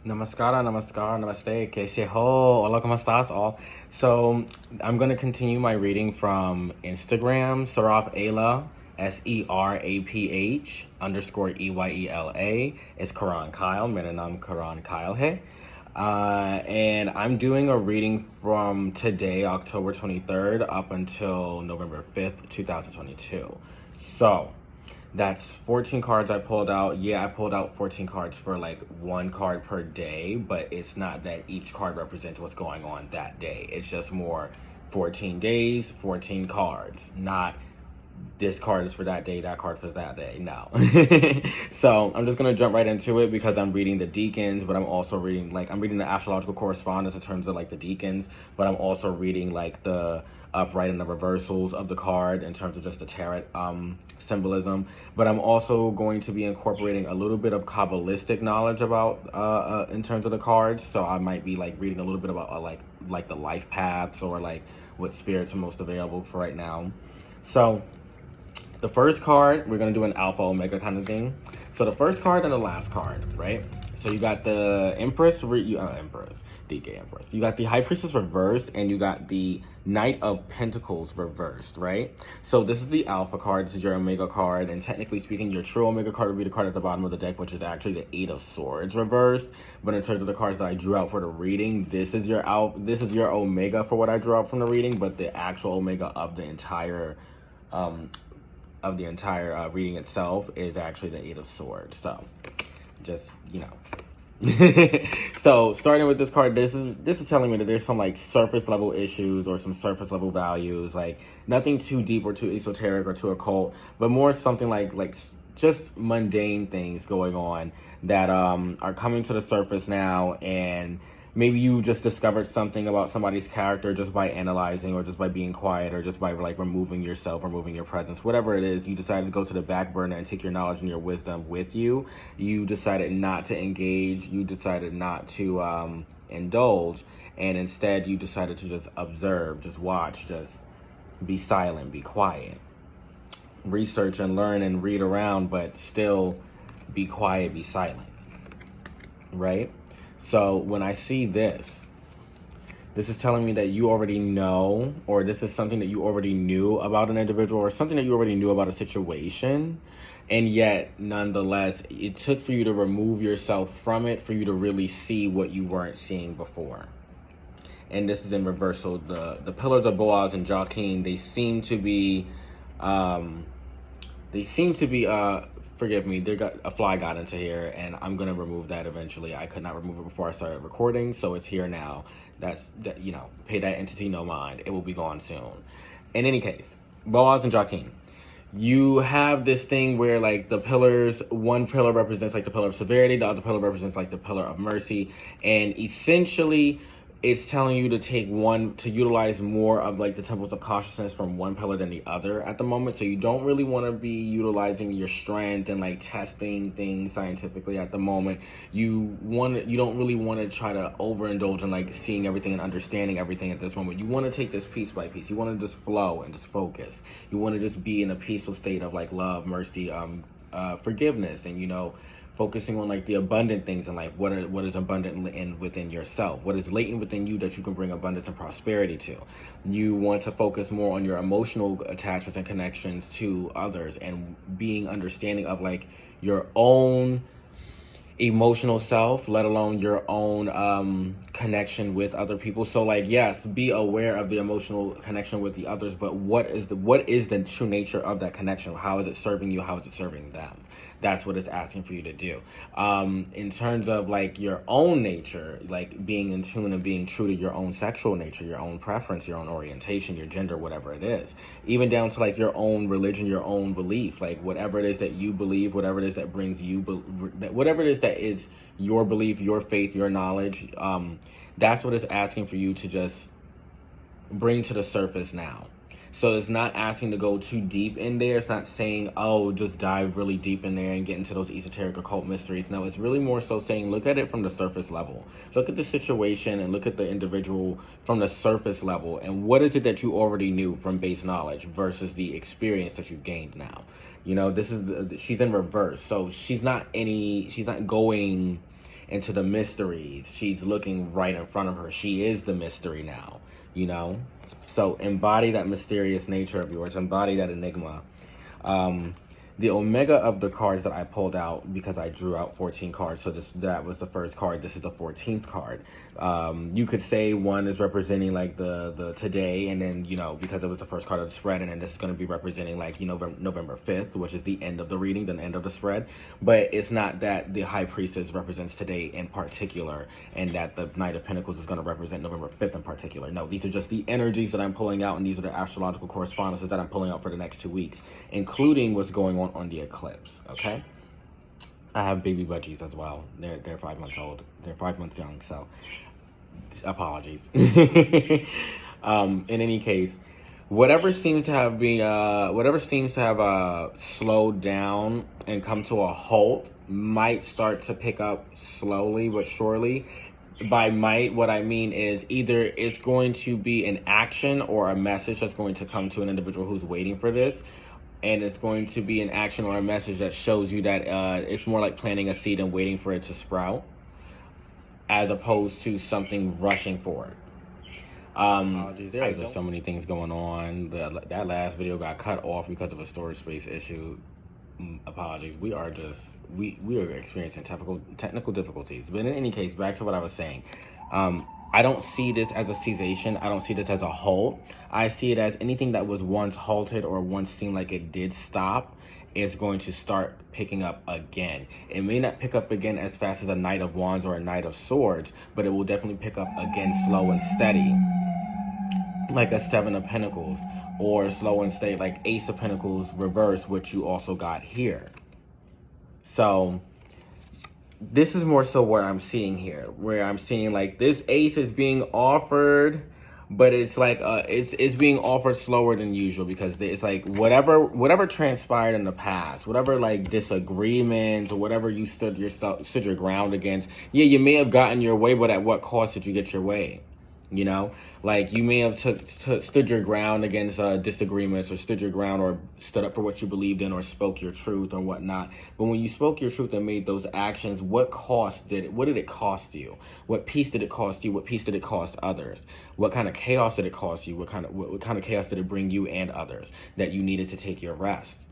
Namaste, que se ho, hola, ¿cómo estás all? So, I'm going to continue my reading from Instagram, Saraf Ayla, SERAPH _EYELA. It's Karan Kyle, mera naam Karan Kyle hai. And I'm doing a reading from today, October 23rd, up until November 5th, 2022. So, that's 14 cards I pulled out. Yeah, I pulled out 14 cards for like one card per day, but it's not that each card represents what's going on that day. It's just more 14 days, 14 cards, not this card is for that day, that card for that day. No. So I'm just gonna jump right into it because I'm reading the deacons, but I'm also reading I'm reading the astrological correspondence in terms of like the deacons, but I'm also reading like the upright and the reversals of the card in terms of just the tarot symbolism. But I'm also going to be incorporating a little bit of Kabbalistic knowledge about in terms of the cards. So I might be like reading a little bit about like the life paths or like what spirits are most available for right now. So the first card, we're going to do an alpha omega kind of thing. So the first card and the last card, right? So you got the Empress, DK Empress. You got the High Priestess reversed, and you got the Knight of Pentacles reversed, right? So this is the alpha card. This is your omega card, and technically speaking, your true omega card would be the card at the bottom of the deck, which is actually the Eight of Swords reversed. But in terms of the cards that I drew out for the reading, this is your omega for what I drew out from the reading, but the actual omega of the entire reading itself is actually the Eight of Swords. So, just, So, starting with this card, this is telling me that there's some, like, surface level issues or some surface level values. Like, nothing too deep or too esoteric or too occult, but more something like just mundane things going on that are coming to the surface now, and maybe you just discovered something about somebody's character just by analyzing or just by being quiet or just by like removing yourself, removing your presence, whatever it is. You decided to go to the back burner and take your knowledge and your wisdom with you. You decided not to engage. You decided not to indulge, and instead you decided to just observe, just watch, just be silent, be quiet, research and learn and read around, but still be quiet, be silent, right? So when I see this is telling me that you already know, or this is something that you already knew about an individual, or something that you already knew about a situation, and yet nonetheless it took for you to remove yourself from it for you to really see what you weren't seeing before. And this is in reversal. The pillars of Boaz and Joaquin, they seem to be forgive me, a fly got into here, and I'm gonna remove that eventually. I could not remove it before I started recording, so it's here now. Pay that entity no mind. It will be gone soon. In any case, Boaz and Joaquin, you have this thing where like the pillars, one pillar represents like the pillar of severity, the other pillar represents like the pillar of mercy, and essentially it's telling you to utilize more of like the temples of cautiousness from one pillar than the other at the moment. So you don't really want to be utilizing your strength and like testing things scientifically at the moment. You don't really want to try to overindulge in like seeing everything and understanding everything at this moment. You want to take this piece by piece. You want to just flow and just focus. You want to just be in a peaceful state of like love, mercy, forgiveness, and focusing on like the abundant things in life. What is abundant within yourself? What is latent within you that you can bring abundance and prosperity to? You want to focus more on your emotional attachments and connections to others, and being understanding of like your own emotional self, let alone your own connection with other people. So like, yes, be aware of the emotional connection with the others, but what is the true nature of that connection? How is it serving you? How is it serving them? That's what it's asking for you to do. In terms of like your own nature, like being in tune and being true to your own sexual nature, your own preference, your own orientation, your gender, whatever it is, even down to like your own religion, your own belief, like whatever it is that you believe, whatever it is that brings you, whatever it is that is your belief, your faith, your knowledge, that's what it's asking for you to just bring to the surface now. So it's not asking to go too deep in there. It's not saying, oh, just dive really deep in there and get into those esoteric occult mysteries. No, it's really more so saying, look at it from the surface level. Look at the situation and look at the individual from the surface level. And what is it that you already knew from base knowledge versus the experience that you've gained now? She's in reverse. So she's not going into the mysteries. She's looking right in front of her. She is the mystery now, you know? So embody that mysterious nature of yours. Embody that enigma. The omega of the cards that I pulled out, because I drew out 14 cards, so that was the first card. This is the 14th card. You could say one is representing like the today, and then, you know, because it was the first card of the spread, and then this is going to be representing like, you know, November 5th, which is the end of the reading, the end of the spread. But it's not that the High Priestess represents today in particular, and that the Knight of Pentacles is going to represent November 5th in particular. No, these are just the energies that I'm pulling out, and these are the astrological correspondences that I'm pulling out for the next 2 weeks, including what's going on the eclipse. Okay, I have baby budgies as well. They're 5 months old. They're 5 months young, so apologies. In any case, whatever seems to have slowed down and come to a halt might start to pick up slowly but surely. By might, what I mean is either it's going to be an action or a message that's going to come to an individual who's waiting for this. And it's going to be an action or a message that shows you that it's more like planting a seed and waiting for it to sprout, as opposed to something rushing forward. There's just so many things going on. That last video got cut off because of a storage space issue. Apologies. We are experiencing technical difficulties. But in any case, back to what I was saying. I don't see this as a cessation. I don't see this as a halt. I see it as anything that was once halted or once seemed like it did stop is going to start picking up again. It may not pick up again as fast as a Knight of Wands or a Knight of Swords, but it will definitely pick up again slow and steady, like a Seven of Pentacles, or slow and steady like Ace of Pentacles reverse, which you also got here. So this is more so what I'm seeing here, where I'm seeing like this ace is being offered, but it's like it's being offered slower than usual, because it's like whatever transpired in the past, whatever like disagreements or whatever you stood your ground against. Yeah, you may have gotten your way, but at what cost did you get your way? You know, like you may have stood your ground against disagreements, or stood your ground or stood up for what you believed in, or spoke your truth or whatnot. But when you spoke your truth and made those actions, what did it cost you? What peace did it cost you? What peace did it cost others? What kind of chaos did it cost you? What kind of chaos did it bring you and others, that you needed to take your rest?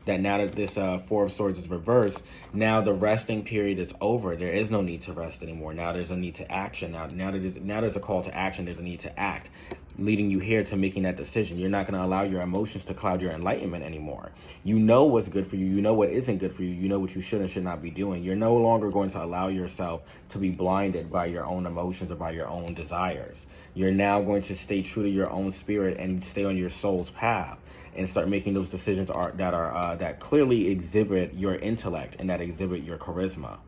That now that this Four of Swords is reversed, now the resting period is over. There is no need to rest anymore. Now there's a need to action. Now there's a call to action. There's a need to act, leading you here to making that decision. You're not going to allow your emotions to cloud your enlightenment anymore. You know what's good for you. You know what isn't good for you. You know what you should and should not be doing. You're no longer going to allow yourself to be blinded by your own emotions or by your own desires. You're now going to stay true to your own spirit and stay on your soul's path, and start making those decisions that clearly exhibit your intellect and that exhibit your charisma.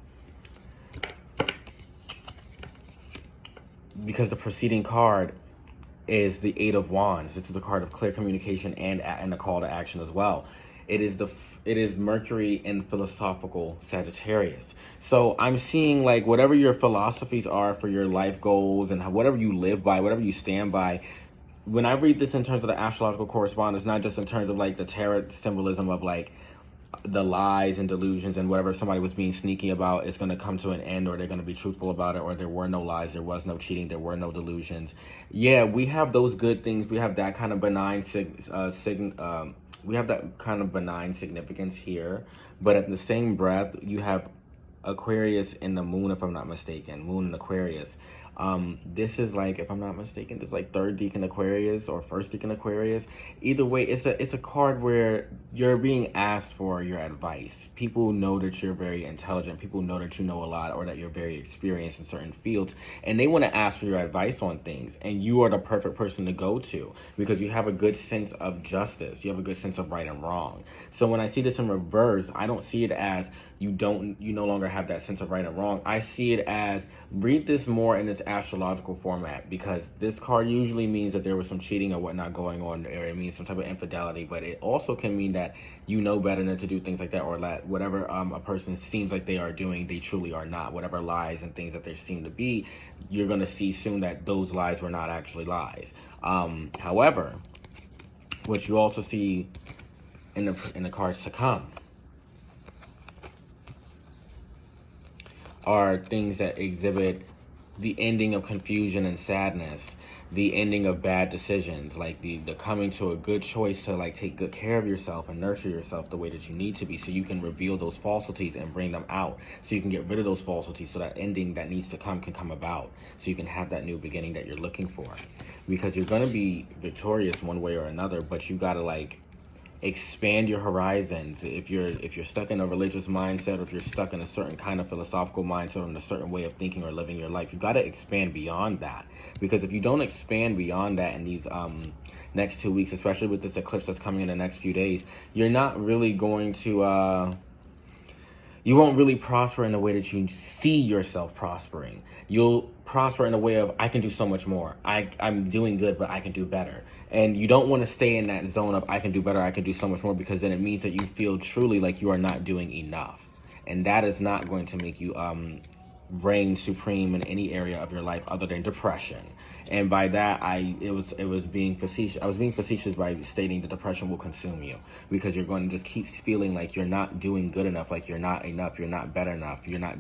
Because the preceding card is the Eight of Wands. This is a card of clear communication and a call to action as well. It is Mercury in philosophical Sagittarius. So I'm seeing like whatever your philosophies are for your life goals and whatever you live by, whatever you stand by. When I read this in terms of the astrological correspondence, not just in terms of like the tarot symbolism of like the lies and delusions and whatever somebody was being sneaky about is going to come to an end, or they're going to be truthful about it, or there were no lies, there was no cheating, there were no delusions. Yeah, we have those good things. We have that kind of benign we have that kind of benign significance here, but at the same breath, you have Aquarius in the moon, if I'm not mistaken, moon in Aquarius. This is like, if I'm not mistaken, this is like third decan Aquarius or first decan Aquarius. Either way, it's a card where you're being asked for your advice. People know that you're very intelligent. People know that you know a lot, or that you're very experienced in certain fields, and they want to ask for your advice on things. And you are the perfect person to go to, because you have a good sense of justice. You have a good sense of right and wrong. So when I see this in reverse, I don't see it as you no longer have that sense of right and wrong. I see it as, read this more in this astrological format, because this card usually means that there was some cheating or whatnot going on, or it means some type of infidelity, but it also can mean that you know better than to do things like that, or that whatever a person seems like they are doing, they truly are not. Whatever lies and things that they seem to be, you're going to see soon that those lies were not actually lies. However, what you also see in the cards to come are things that exhibit the ending of confusion and sadness, the ending of bad decisions, like the coming to a good choice to like take good care of yourself and nurture yourself the way that you need to be, so you can reveal those falsities and bring them out, so you can get rid of those falsities, so that ending that needs to come can come about, so you can have that new beginning that you're looking for. Because you're going to be victorious one way or another, but you got to like expand your horizons. If you're stuck in a religious mindset, or if you're stuck in a certain kind of philosophical mindset, or in a certain way of thinking or living your life, you got to expand beyond that. Because if you don't expand beyond that in these next 2 weeks, especially with this eclipse that's coming in the next few days, you're not really going to you won't really prosper in the way that you see yourself prospering. You'll prosper in a way of, I can do so much more. I'm doing good, but I can do better. And you don't want to stay in that zone of, I can do better, I can do so much more, because then it means that you feel truly like you are not doing enough. And that is not going to make you reign supreme in any area of your life other than depression. And by that, it was being facetious. I was being facetious by stating that depression will consume you, because you're going to just keep feeling like you're not doing good enough, like you're not enough, you're not better enough, you're not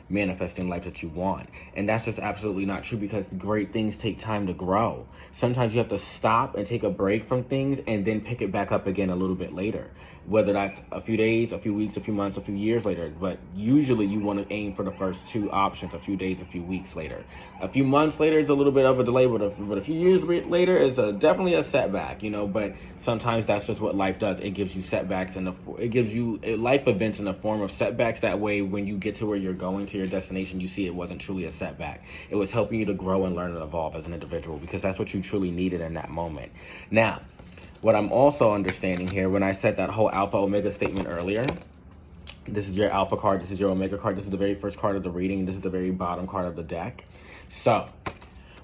manifesting life that you want. And that's just absolutely not true, because great things take time to grow. Sometimes you have to stop and take a break from things and then pick it back up again a little bit later, whether that's a few days, a few weeks, a few months, a few years later. But usually you want to aim for the first two options, a few days, a few weeks later. A few months later is a little bit of a delay, but a few years later is definitely a setback, but sometimes that's just what life does. It gives you setbacks, and it gives you life events in the form of setbacks. That way, when you get to where you're going, to your destination, you see it wasn't truly a setback. It was helping you to grow and learn and evolve as an individual, because that's what you truly needed in that moment. Now, what I'm also understanding here, when I said that whole Alpha Omega statement earlier, this is your Alpha card, this is your Omega card, this is the very first card of the reading, this is the very bottom card of the deck. So,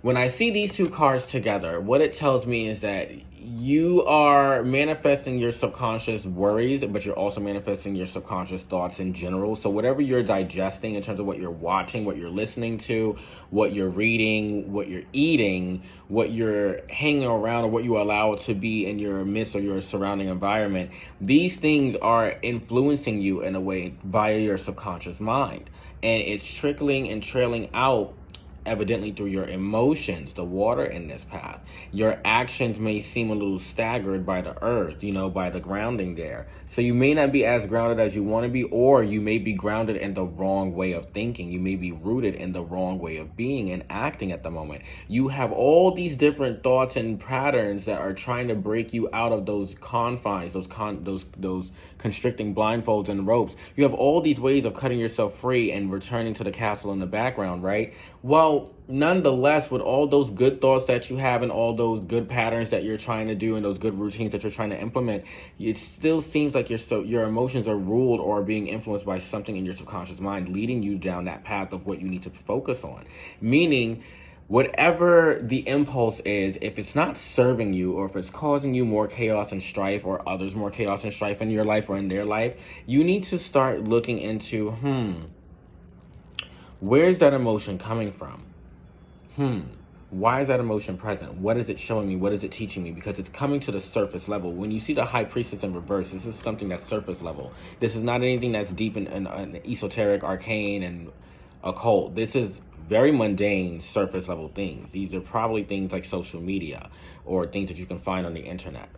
when I see these two cards together, what it tells me is that you are manifesting your subconscious worries, but you're also manifesting your subconscious thoughts in general. So whatever you're digesting in terms of what you're watching, what you're listening to, what you're reading, what you're eating, what you're hanging around, or what you allow to be in your midst or your surrounding environment, these things are influencing you in a way via your subconscious mind. And it's trickling and trailing out evidently through your emotions, the water in this path. Your actions may seem a little staggered by the earth, by the grounding there. So you may not be as grounded as you want to be, or you may be grounded in the wrong way of thinking. You may be rooted in the wrong way of being and acting at the moment. You have all these different thoughts and patterns that are trying to break you out of those confines, those constricting blindfolds and ropes. You have all these ways of cutting yourself free and returning to the castle in the background, right? Well, nonetheless, with all those good thoughts that you have and all those good patterns that you're trying to do and those good routines that you're trying to implement, it still seems like your emotions are ruled or being influenced by something in your subconscious mind, leading you down that path of what you need to focus on. Meaning, whatever the impulse is, if it's not serving you, or if it's causing you more chaos and strife, or others more chaos and strife in your life or in their life, you need to start looking into, where's that emotion coming from? Why is that emotion present? What is it showing me? What is it teaching me? Because it's coming to the surface level. When you see the High Priestess in reverse, this is something that's surface level. This is not anything that's deep in esoteric, arcane, and occult. This is very mundane, surface level things. These are probably things like social media, or things that you can find on the internet,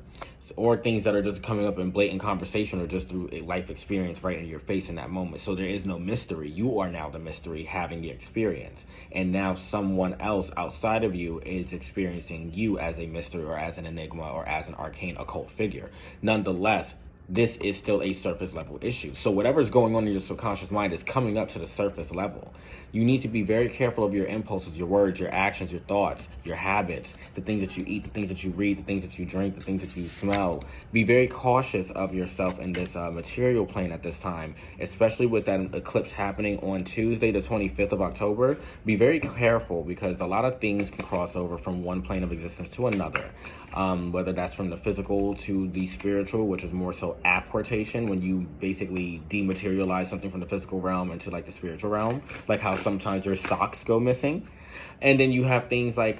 or things that are just coming up in blatant conversation, or just through a life experience right in your face in that moment. So there is no mystery. You are now the mystery, having the experience. And now someone else outside of you is experiencing you as a mystery, or as an enigma, or as an arcane occult figure. Nonetheless, this is still a surface level issue. So whatever's going on in your subconscious mind is coming up to the surface level. You need to be very careful of your impulses, your words, your actions, your thoughts, your habits, the things that you eat, the things that you read, the things that you drink, the things that you smell. Be very cautious of yourself in this material plane at this time, especially with that eclipse happening on Tuesday, the 25th of October. Be very careful, because a lot of things can cross over from one plane of existence to another. Whether that's from the physical to the spiritual, which is more so apportation, when you basically dematerialize something from the physical realm into like the spiritual realm, like how sometimes your socks go missing. And then you have things like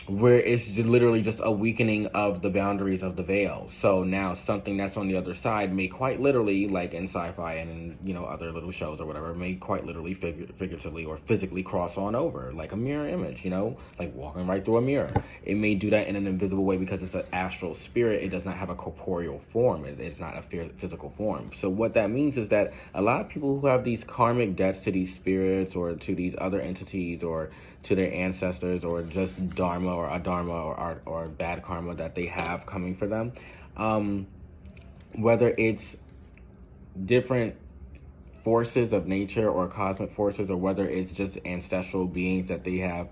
where it's literally just a weakening of the boundaries of the veil. So now something that's on the other side may quite literally, like in sci-fi and in, you know, other little shows or whatever, may quite literally figuratively or physically cross on over, like a mirror image, you know, like walking right through a mirror. It may do that in an invisible way because it's an astral spirit. It does not have a corporeal form. It's not a physical form. So what that means is that a lot of people who have these karmic debts to these spirits or to these other entities or to their ancestors or just dharma or adharma or bad karma that they have coming for them, whether it's different forces of nature or cosmic forces, or whether it's just ancestral beings that they have,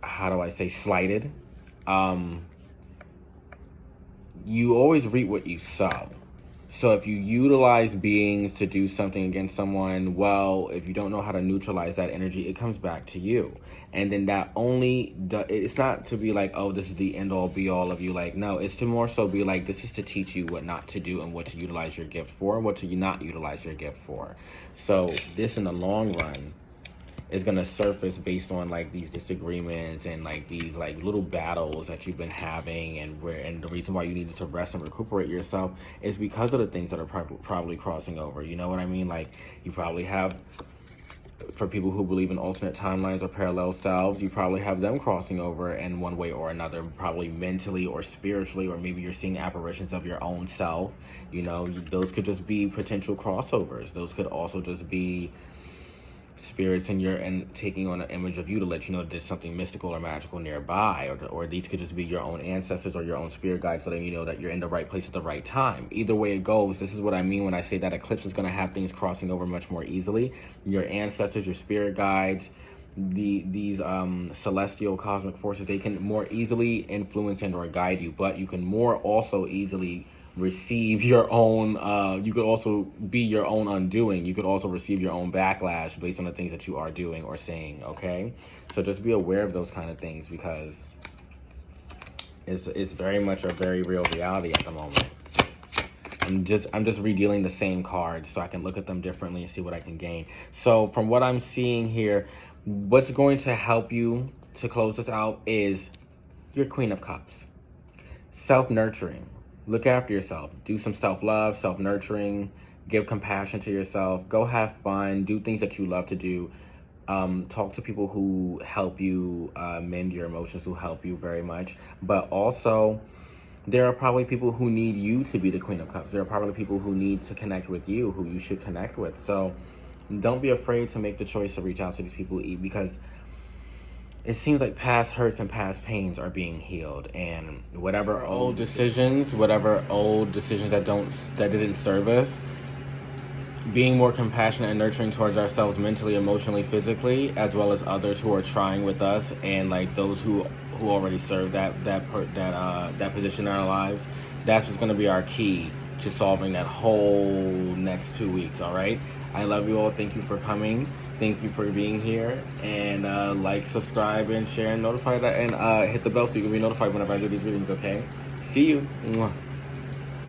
how do I say, slighted, you always reap what you sow. So if you utilize beings to do something against someone, well, if you don't know how to neutralize that energy, it comes back to you. And then that only, it's not to be like, oh, this is the end all be all of you. Like, no, it's to more so be like, this is to teach you what not to do and what to utilize your gift for and what to not utilize your gift for. So this in the long run is going to surface based on like these disagreements and like these like little battles that you've been having, and the reason why you needed to rest and recuperate yourself is because of the things that are probably crossing over. You know what I mean? Like, you probably have, for people who believe in alternate timelines or parallel selves, you probably have them crossing over in one way or another, probably mentally or spiritually, or maybe you're seeing apparitions of your own self. You know, those could just be potential crossovers. Those could also just be spirits and taking on an image of you to let you know there's something mystical or magical nearby, or these could just be your own ancestors or your own spirit guides letting you know that you're in the right place at the right time. Either way it goes, this is what I mean when I say that eclipse is going to have things crossing over much more easily. Your ancestors, your spirit guides, these celestial cosmic forces, they can more easily influence and or guide you, but you can more also easily receive your own, you could also be your own undoing. You could also receive your own backlash based on the things that you are doing or saying, okay? So just be aware of those kind of things, because it's very much a very real reality at the moment. I'm just redealing the same cards so I can look at them differently and see what I can gain. So from what I'm seeing here, what's going to help you to close this out is your Queen of Cups. Self-nurturing. Look after yourself. Do some self-love, self-nurturing. Give compassion to yourself. Go have fun. Do things that you love to do. Talk to people who help you mend your emotions, who help you very much. But also, there are probably people who need you to be the Queen of Cups. There are probably people who need to connect with you, who you should connect with. So don't be afraid to make the choice to reach out to these people, because it seems like past hurts and past pains are being healed, and whatever old decisions that didn't serve us, being more compassionate and nurturing towards ourselves mentally, emotionally, physically, as well as others who are trying with us, and like those who already served that position in our lives. That's what's going to be our key to solving that whole next 2 weeks. All right, I love you all. Thank you for coming. Thank you for being here, and like, subscribe, and share, and notify that, and hit the bell so you can be notified whenever I do these readings. Okay, see you. Mwah.